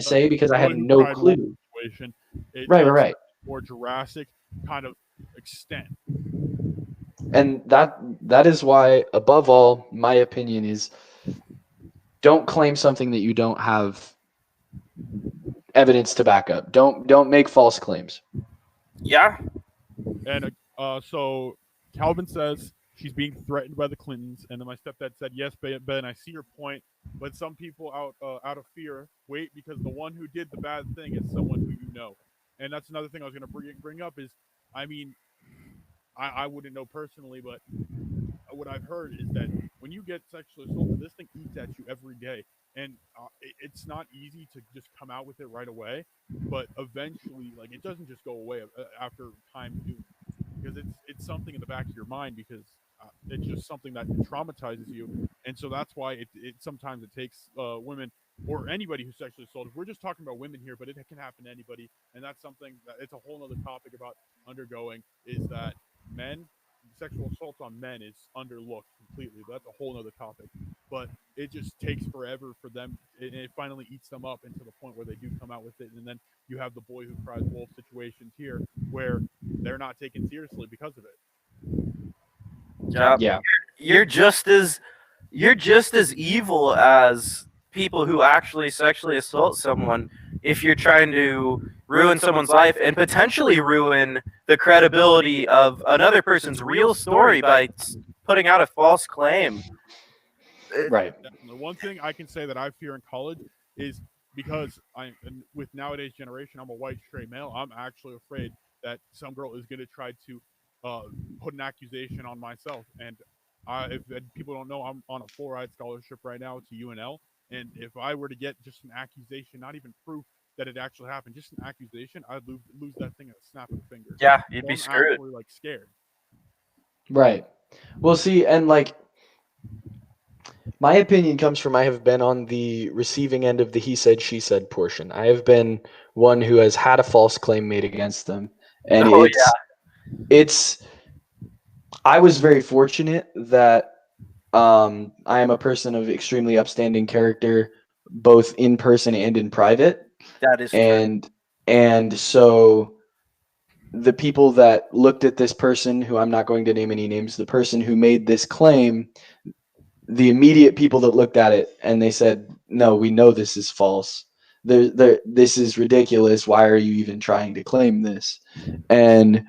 say because I Boy have who no cried wolf clue. situation. It Right, takes right. a more Jurassic kind of extent. And that is why, above all, my opinion is don't claim something that you don't have evidence to back up. Don't make false claims. Yeah. And so Calvin says she's being threatened by the Clintons, and then my stepdad said, "Yes, Ben, I see your point, but some people out of fear wait because the one who did the bad thing is someone who you know." And that's another thing I was going to bring up is, I mean, I wouldn't know personally, but what I've heard is that when you get sexually assaulted, this thing eats at you every day, and it's not easy to just come out with it right away. But eventually, like it doesn't just go away after time doing, because it's something in the back of your mind because it's just something that traumatizes you, and so that's why it sometimes it takes women or anybody who's sexually assaulted. We're just talking about women here, but it can happen to anybody, and that's something that it's a whole other topic about undergoing is that men sexual assault on men is underlooked completely. That's a whole other topic. But it just takes forever for them. It finally eats them up into the point where they do come out with it. And then you have the boy who cries wolf situations here where they're not taken seriously because of it. Yeah. Yeah. You're just as evil as people who actually sexually assault someone if you're trying to ruin someone's life and potentially ruin the credibility of another person's real story by putting out a false claim. Right. The one thing I can say that I fear in college is because with nowadays generation, I'm a white straight male. I'm actually afraid that some girl is going to try to uh, put an accusation on myself. And if people don't know, I'm on a full ride scholarship right now to UNL. And if I were to get just an accusation, not even proof that it actually happened, just an accusation, I'd lose that thing at a snap of the finger. Yeah, you'd So be I'm screwed. actually like scared. Right. Well, see, and like my opinion comes from I have been on the receiving end of the he said she said portion. I have been one who has had a false claim made against them, and Oh yeah. it's I was very fortunate that I am a person of extremely upstanding character, both in person and in private, That is true. and so the people that looked at this person, who I'm not going to name any names, the person who made this claim, the immediate people that looked at it and they said, "No, we know this is false. This is ridiculous. Why are you even trying to claim this?" And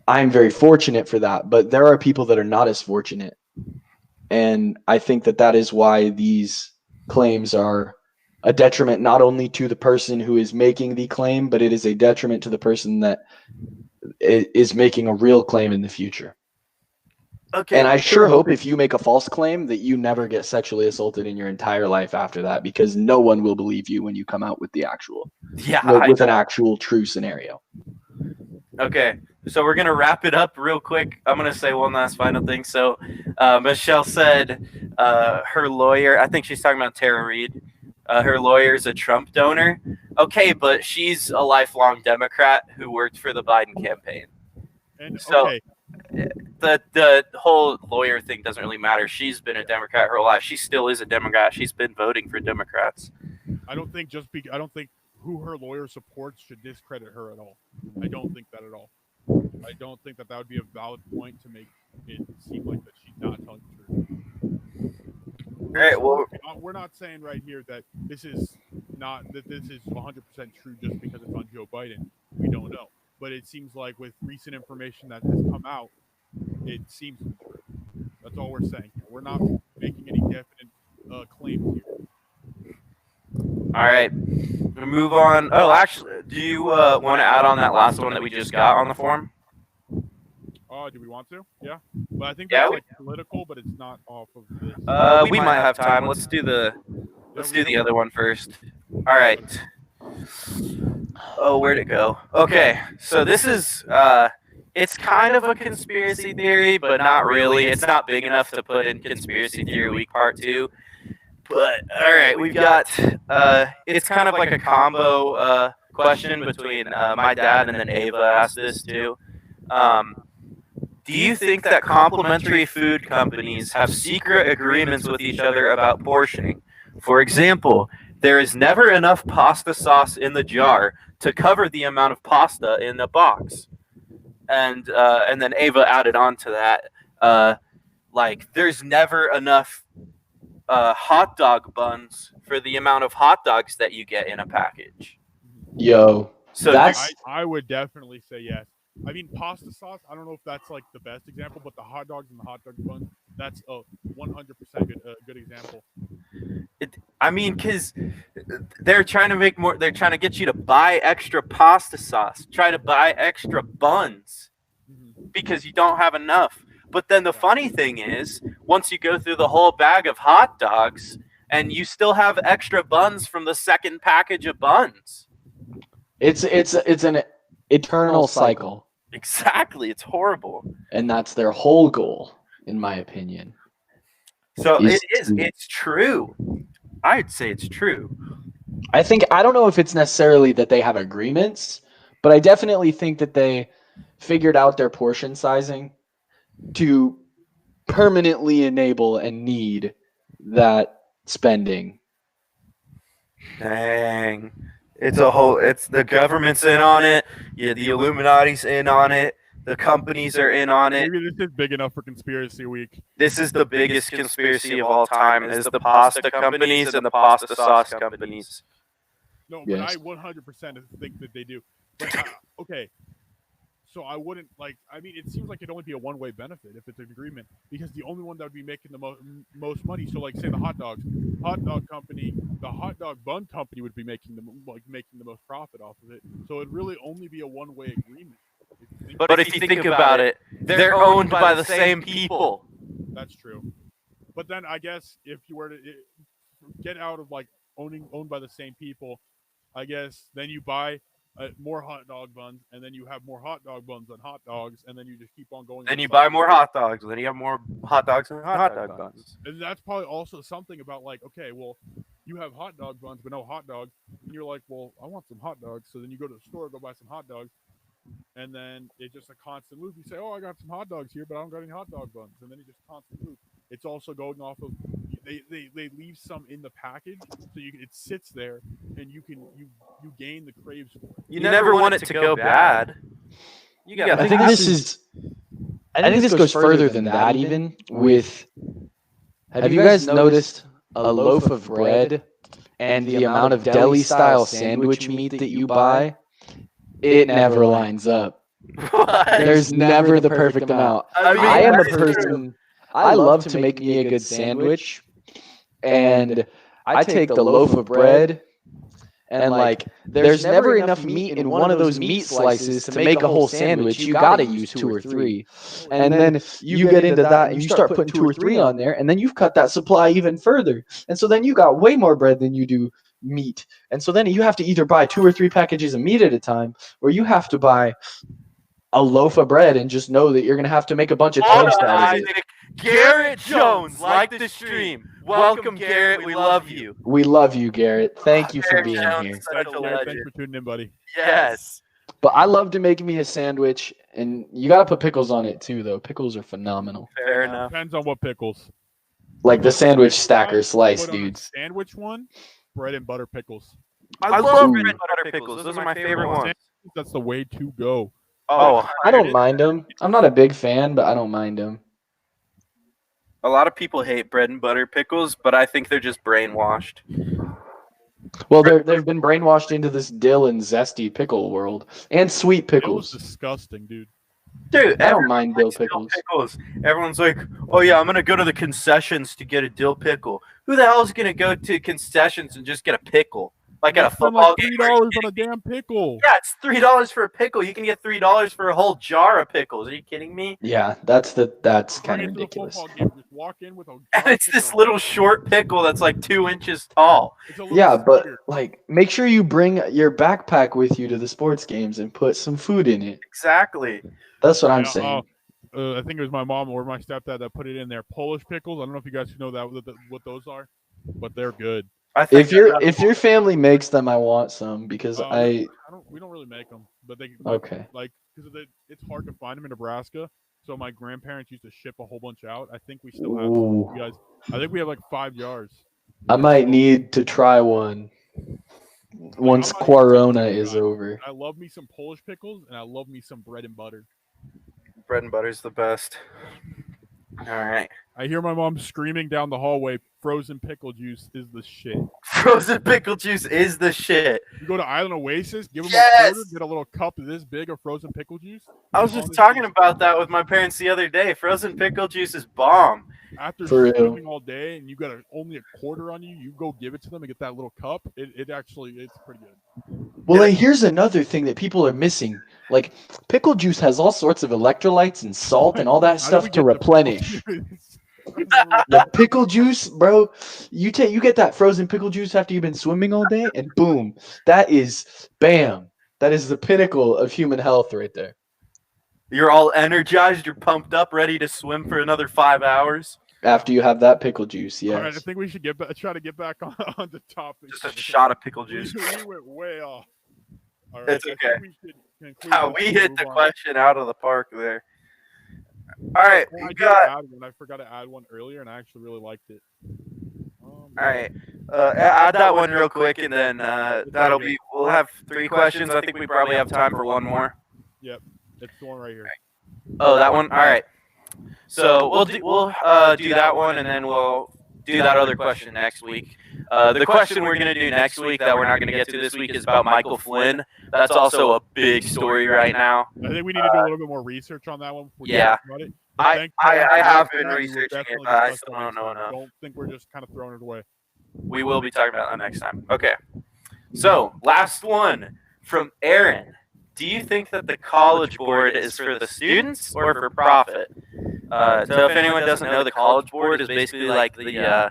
I'm very fortunate for that. But there are people that are not as fortunate, and I think that that is why these claims are a detriment not only to the person who is making the claim, but it is a detriment to the person that is making a real claim in the future. Okay. And I sure hope if you make a false claim that you never get sexually assaulted in your entire life after that, because no one will believe you when you come out with the actual Yeah. with an actual true scenario. Okay, so we're gonna wrap it up real quick. I'm gonna say one last final thing. So, Michelle said her lawyer. I think she's talking about Tara Reid. Her lawyer is a Trump donor. Okay, but she's a lifelong Democrat who worked for the Biden campaign. And So okay, the whole lawyer thing doesn't really matter. She's been a Democrat her whole life. She still is a Democrat. She's been voting for Democrats. I don't think who her lawyer supports should discredit her at all. I don't think that at all. I don't think that would be a valid point to make it seem like that she's not telling the truth. All right. Well, We're not saying right here that this is 100% true just because it's on Joe Biden. We don't know, but it seems like with recent information that has come out, it seems to be true. That's all we're saying here. We're not making any definite claims here. all right. We'll move on. Oh, actually, do you want to add on that last one that we just got on the form? Do we want to? Yeah, but I think Yeah, that's we- like political, but it's not off of this. We might have time. Let's do the other one first. All right. Oh, where'd it go? Okay, so this is it's kind of a conspiracy theory, but not really. It's not big enough to put in conspiracy theory week part 2. But all right, we've got it's kind of like a combo question between my dad and then Ava asked this too. Do you think that complementary food companies have secret agreements with each other about portioning? For example, there is never enough pasta sauce in the jar to cover the amount of pasta in a box. And then Ava added on to that, like there's never enough hot dog buns for the amount of hot dogs that you get in a package. Yo, So that's I would definitely say yes. I mean, pasta sauce. I don't know if that's like the best example, but the hot dogs and the hot dog buns, that's a 100% good example. I mean, because they're trying to make more. They're trying to get you to buy extra pasta sauce, try to buy extra buns because you don't have enough. But then the funny thing is, once you go through the whole bag of hot dogs, and you still have extra buns from the second package of buns. it's an eternal cycle, Exactly, it's horrible. and that's their whole goal, in my opinion. So Is it is. It's true. I'd say it's true. I don't know if it's necessarily that they have agreements, but I definitely think that they figured out their portion sizing to permanently enable and need that spending. Dang. It's the government's in on it. Yeah, the Illuminati's in on it. The companies are in on it. Maybe this is big enough for conspiracy week. This is the biggest conspiracy of all time, is the pasta companies and the pasta sauce companies. No, but Yes. I 100% think that they do. But okay, so I wouldn't like. I mean, it seems like it'd only be a one-way benefit if it's an agreement, because the only one that would be making the most money. So, like, say the hot dog company, the hot dog bun company would be making the most profit off of it. So it'd really only be a one-way agreement. But if you think about it, they're owned by the same people. That's true. But then I guess if you were to get out of like owned by the same people, I guess then you buy more hot dog buns, and then you have more hot dog buns than hot dogs, and then you just keep on going. Then you buy more hot dogs. Then you have more hot dogs and hot dog buns. And that's probably also something about like, okay, well, you have hot dog buns but no hot dogs, and you're like, well, I want some hot dogs. So then you go to the store, go buy some hot dogs, and then it's just a constant loop. You say, oh, I got some hot dogs here, but I don't got any hot dog buns, and then it's just a constant loop. It's also going off of they leave some in the package, so it sits there, and you gain the craves for it. You never want it to go bad. I think this goes further than that even with have you guys noticed a loaf of bread and the amount of deli style sandwich meat that you buy? It never lines up. There's never the perfect amount. I am a person, I love to make me a good sandwich, and I take the loaf of bread, and like there's never enough meat in one of those meat slices to make a whole sandwich. You gotta use 2 or 3, and then you get into that and you start putting 2 or 3 on there, and then you've cut that supply even further, and so then you got way more bread than you do meat, and so then you have to either buy 2 or 3 packages of meat at a time, or you have to buy a loaf of bread and just know that you're gonna have to make a bunch of toast out of it. Garrett Jones, like the stream. Welcome, Garrett. We love you. We love you, Garrett. Thank you for Garrett being Jones here. is such a Thanks legend. for tuning in, buddy. Yes. But I love to make me a sandwich, and you gotta put pickles on it too, though. Pickles are phenomenal. Fair enough. Depends on what pickles. Like the sandwich stacker slice, Put on a dudes. sandwich one, bread and butter pickles. I love red butter pickles. Those are my favorite ones. That's the way to go. Oh, I don't mind them. I'm not a big fan, but I don't mind them. a lot of people hate bread and butter pickles, but I think they're just brainwashed. Well, they've been brainwashed into this dill and zesty pickle world, and sweet It was pickles. disgusting, dude. Dude, I don't mind dill pickles. Everyone's like, oh yeah, I'm gonna go to the concessions to get a dill pickle. Who the hell is gonna go to concessions and just get a pickle? Like at a Spend football like game? $3 on a damn pickle. Yeah, it's $3 for a pickle. You can get $3 for a whole jar of pickles. Are you kidding me? Yeah, that's kind Bring of it to the ridiculous. football game. Just walk in with a. And it's this little short pickle that's like 2 inches tall. It's a little Yeah, but sticker. like, make sure you bring your backpack with you to the sports games and put some food in it. Exactly. That's what I'm Yeah, saying. I think it was my mom or my stepdad that put it in there. Polish pickles. I don't know if you guys know what those are, but they're good. I think If your family makes them, I want some because We don't really make them. but they Okay. because it's hard to find them in Nebraska. So my grandparents used to ship a whole bunch out. I think we still have some. Ooh. You guys, I think we have like 5 jars. I might need to try one once I'm not even a Quarona pickle is guy. over. I love me some Polish pickles, and I love me some bread and butter. Bread and butter's the best. All right. I hear my mom screaming down the hallway, "Frozen pickle juice is the shit." Frozen pickle juice is the shit. You go to Island Oasis, give them a Yes! quarter, get a little cup this big of frozen pickle juice. I was just Honestly, talking about that with my parents the other day. Frozen pickle juice is bomb. After For real. swimming all day and you got only a quarter on you, you go give it to them and get that little cup. It's pretty good. Well, and here's another thing that people are missing. Like, pickle juice has all sorts of electrolytes and salt and all that How do we stuff get to the replenish. pickle juice? The pickle juice, bro, you get that frozen pickle juice after you've been swimming all day, and boom, that is bam. That is the pinnacle of human health right there. You're all energized. You're pumped up, ready to swim for another 5 hours. After you have that pickle juice, All right, I yes. think we should try to get back on the topic. Just a shot of pickle We, juice. we went way off. All right, It's I okay. think we should conclude How this we and hit move the on. question out of the park there. All right, Well, I we did got. add one. I forgot to add one earlier, and I actually really liked it. All right, add that one real quick, and then that'll be. We'll have 3 questions. I think we probably have time for one more. Yep, it's the one right here. Oh, that one. All right. So we'll do that one, and then we'll do that other question next week. The question we're gonna do next week that we're not gonna get to this week is about Michael Flynn. That's also a big story right now. I think we need to do a little bit more research on that one. Before we Yeah. talk about it. I Thanks for have that. been We will researching it, definitely but I discuss still that don't next know time. enough. Don't think we're just kind of throwing it away. We will be talking about that next time. Okay. So last one from Aaron. Do you think that the College Board is for the students or for profit? So if anyone doesn't know, the College Board is basically like the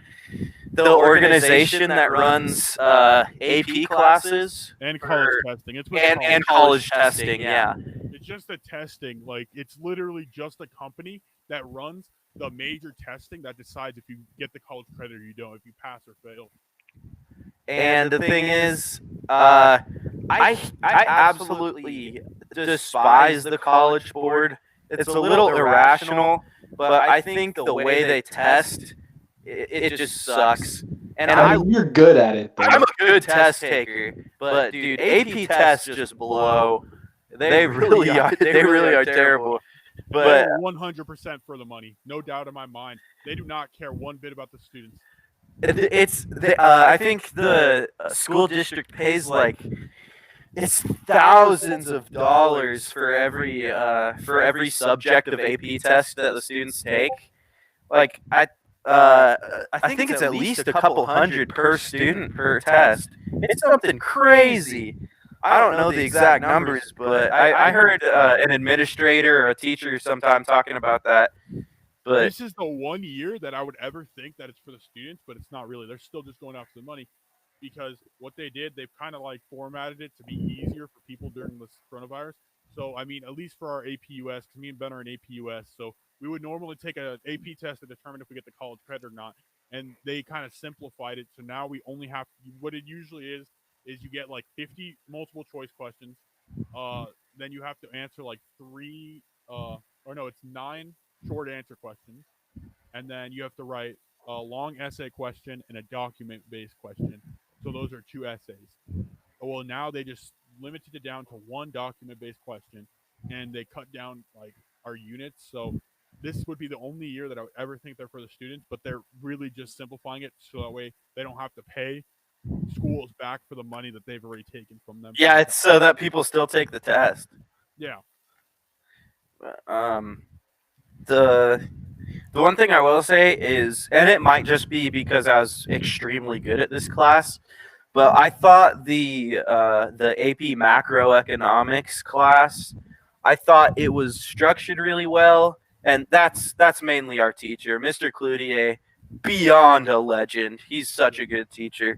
organization that runs AP classes And college testing. It's with and college testing. Yeah. It's just the testing. Like, it's literally just a company that runs the major testing that decides if you get the college credit or you don't, if you pass or fail. And the thing is, I absolutely despise the College Board. It's a little irrational, but I think the way they test, it just sucks. And I mean, you're good at it, though. I'm a good test taker, but dude, AP tests just blow. They really are. They really are terrible. But 100% for the money, no doubt in my mind. They do not care one bit about the students. I think the school district pays like it's thousands of dollars for every subject of AP test that the students take. Like I think it's at least a couple hundred per student per test. It's something crazy. I don't know the exact numbers, but I heard an administrator or a teacher sometime talking about that. But this is the 1 year that I would ever think that it's for the students, but it's not really. They're still just going after the money because what they did, they've kind of like formatted it to be easier for people during this coronavirus. So, I mean, at least for our AP US, because me and Ben are in AP US, so we would normally take an AP test to determine if we get the college credit or not. And they kind of simplified it. So now we only have what it usually is you get like 50 multiple choice questions. Then you have to answer like 9 short answer questions. And then you have to write a long essay question and a document based question. So those are 2 essays. Well, now they just limited it down to 1 document based question and they cut down like our units. So this would be the only year that I would ever think they're for the students, but they're really just simplifying it so that way they don't have to pay schools back for the money that they've already taken from them. yeah, it's so that people still take the test. Yeah. The one thing I will say is, and it might just be because I was extremely good at this class, but I thought the AP macroeconomics class, I thought it was structured really well, and that's mainly our teacher, Mr. Cloutier, beyond a legend. He's such a good teacher.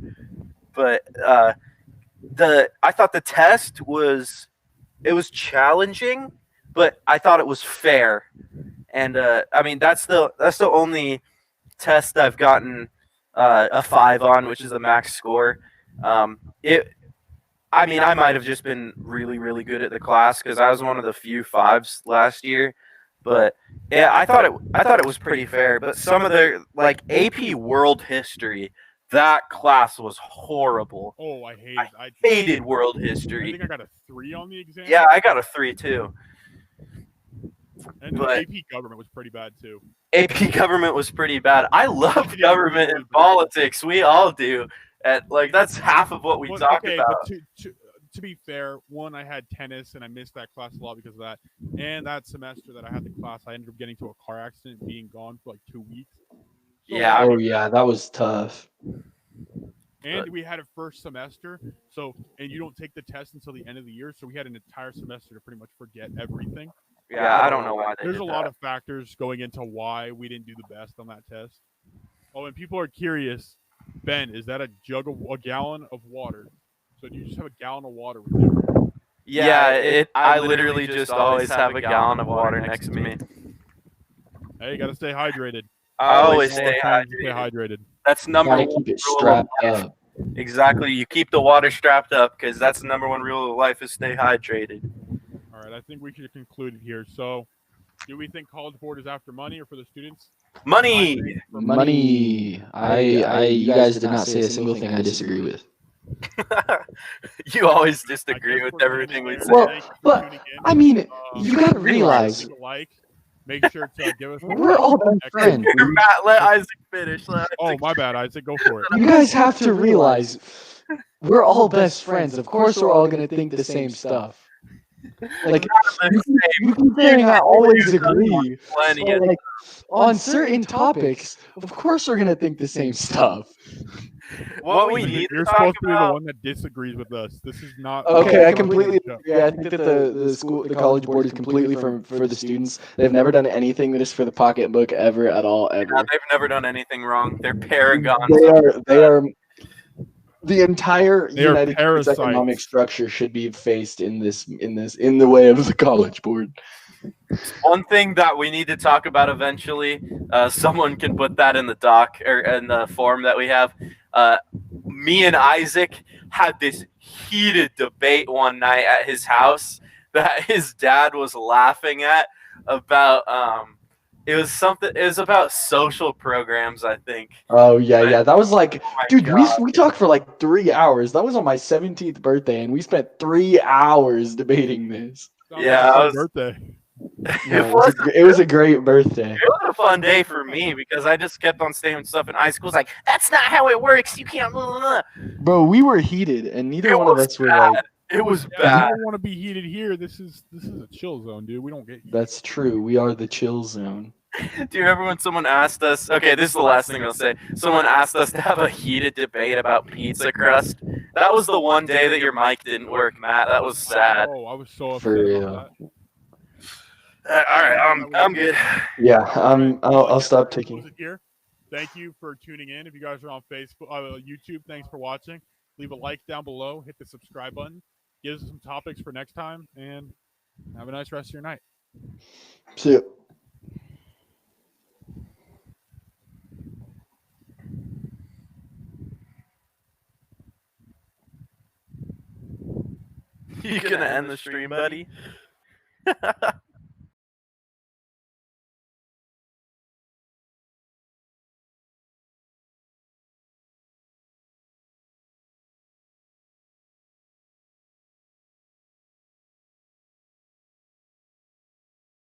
But I thought the test was challenging, but I thought it was fair. And I mean that's the only test I've gotten a 5 on, which is the max score. I mean, I might have just been really, really good at the class because I was one of the few fives last year. But yeah, I thought it was pretty fair. But some of the like AP World History, that class was horrible. Oh, I I hated World I History. think I got a 3 on the exam. Yeah, I got a 3 too. And but AP Government was pretty bad too. AP Government was pretty bad. I love government and politics. We all do. That's half of what we talk about. But to be fair, one, I had tennis and I missed that class a lot because of that. And that semester that I had the class, I ended up getting into a car accident and being gone for like 2 weeks. So, yeah. Oh yeah, that was tough. And we had a first semester, and you don't take the test until the end of the year, so we had an entire semester to pretty much forget everything. Yeah, I don't know why. There's a lot of factors going into why we didn't do the best on that test. Oh, and people are curious, Ben, is that a gallon of water? So do you just have a gallon of water with you? Yeah, I literally just always have a gallon of water next to me. Hey, you gotta stay hydrated. I always stay hydrated. That's number one. Keep it strapped up. Exactly. You keep the water strapped up because that's the number one rule of life is stay hydrated. All right, I think we should conclude it here. So, do we think College Board is after money or for the students? Money. Money. You guys did not say a single thing I disagree with. You always disagree with everything we say. Well, but I mean, you gotta realize. Make sure to give us. We're all best friends. Matt, let Isaac finish. Oh, my bad, Isaac. Go for it. You guys have to realize we're all best friends. Of course, we're all gonna think the same stuff. Like you keep saying I always agree. So, like, on certain topics, of course, we're gonna think the same stuff. What we need You're supposed to be the one that disagrees with us. This is not okay. I completely agree. I think that the College Board is completely for the students. They've never done anything that is for the pocketbook ever at all ever. Yeah, they've never done anything wrong. They're paragons. They are. The entire United States economic structure should be faced in the way of the College Board. One thing that we need to talk about eventually, someone can put that in the doc or in the form that we have. Me and Isaac had this heated debate one night at his house that his dad was laughing at about. It was about social programs, I think. Oh yeah. That was like, dude, we talked for like 3 hours. That was on my 17th birthday, and we spent 3 hours debating this. Yeah, birthday. It was a great birthday. It was a fun day for me because I just kept on saying stuff in high school. It's like, that's not how it works. You can't. Blah, blah, blah. Bro, we were heated, and neither one of us were like. It was bad. I don't want to be heated here. This is a chill zone, dude. We don't get. That's true. We are the chill zone. Do you remember when someone asked us? Okay, this is the last thing I'll say. Someone asked us to have a heated debate about pizza crust. That was the one day that your mic didn't work, Matt. That was sad. Oh, I was so upset. For real. About that. All right, I'm good. Yeah, I'll stop taking. Here. Thank you for tuning in. If you guys are on Facebook, YouTube, thanks for watching. Leave a like down below. Hit the subscribe button. Give us some topics for next time, and have a nice rest of your night. See ya. You gonna end the stream, buddy?